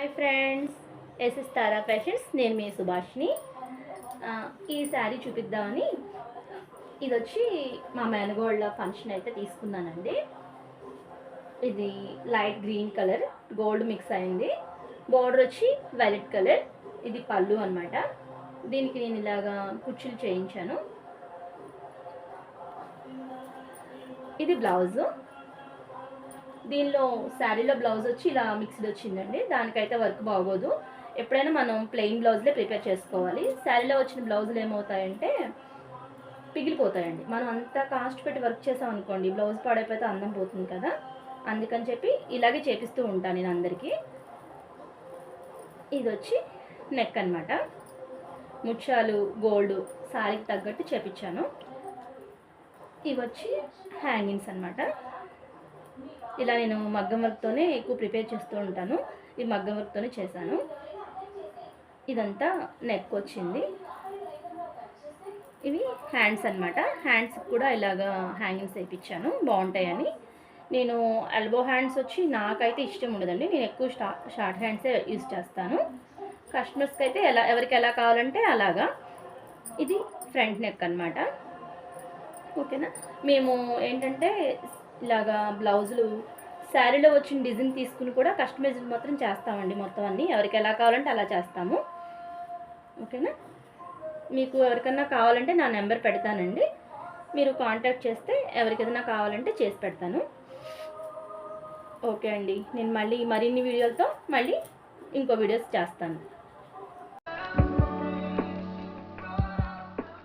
Hi friends, SS తారా fashions. నేను మీ సుభాష్ని. ఈ శారీ చూపిద్దామని ఇది వచ్చి మా మేనగోళ్ళ ఫంక్షన్ అయితే తీసుకున్నానండి. ఇది light green colour gold mix అయింది. బోర్డర్ వచ్చి వైలెట్ కలర్. ఇది పళ్ళు అనమాట. దీనికి నేను ఇలాగా కుచ్చులు చేయించాను. ఇది బ్లౌజు. దీనిలో శారీలో బ్లౌజ్ వచ్చి ఇలా మిక్స్డ్ వచ్చిందండి. దానికైతే వర్క్ బాగోదు. ఎప్పుడైనా మనం ప్లెయిన్ బ్లౌజ్లే ప్రిపేర్ చేసుకోవాలి. శారీలో వచ్చిన బ్లౌజులు ఏమవుతాయంటే పిగిలిపోతాయండి. మనం అంతా కాస్ట్ పెట్టి వర్క్ చేసాం అనుకోండి, బ్లౌజ్ పాడైపోతే అందం పోతుంది కదా. అందుకని చెప్పి ఇలాగే చేపిస్తూ ఉంటాను నేను అందరికీ. ఇది వచ్చి నెక్ అనమాట. ముత్యాలు గోల్డ్ శారీకి తగ్గట్టు చేపించాను. ఇవి వచ్చి హ్యాంగింగ్స్ అనమాట. ఇలా నేను మగ్గం వర్క్తోనే ఎక్కువ ప్రిపేర్ చేస్తూ ఉంటాను. ఈ మగ్గం వర్క్తోనే చేశాను. ఇదంతా నెక్ వచ్చింది. ఇవి హ్యాండ్స్ అనమాట. హ్యాండ్స్ కూడా ఇలాగా హ్యాంగింగ్స్ వేయించాను బాగుంటాయని. నేను ఎల్బో హ్యాండ్స్ వచ్చి నాకైతే ఇష్టం ఉండదండి. నేను ఎక్కువ షార్ట్ హ్యాండ్సే యూజ్ చేస్తాను. కస్టమర్స్కి అయితే ఎవరికి ఎలా కావాలంటే అలాగా. ఇది ఫ్రంట్ నెక్ అనమాట. ఓకేనా. మేము ఏంటంటే ఇలాగా బ్లౌజులు శారీలో వచ్చిన డిజైన్ తీసుకుని కూడా కస్టమైజ్ మాత్రం చేస్తామండి. మొత్తం అన్నీ ఎవరికి ఎలా కావాలంటే అలా చేస్తాము. ఓకేనా. మీకు ఎవరికన్నా కావాలంటే నా నెంబర్ పెడతానండి. మీరు కాంటాక్ట్ చేస్తే ఎవరికి ఏదైనా కావాలంటే చేసి పెడతాను. ఓకే అండి. నేను మళ్ళీ మరిన్ని వీడియోలతో మళ్ళీ ఇంకో వీడియోస్ చేస్తాను.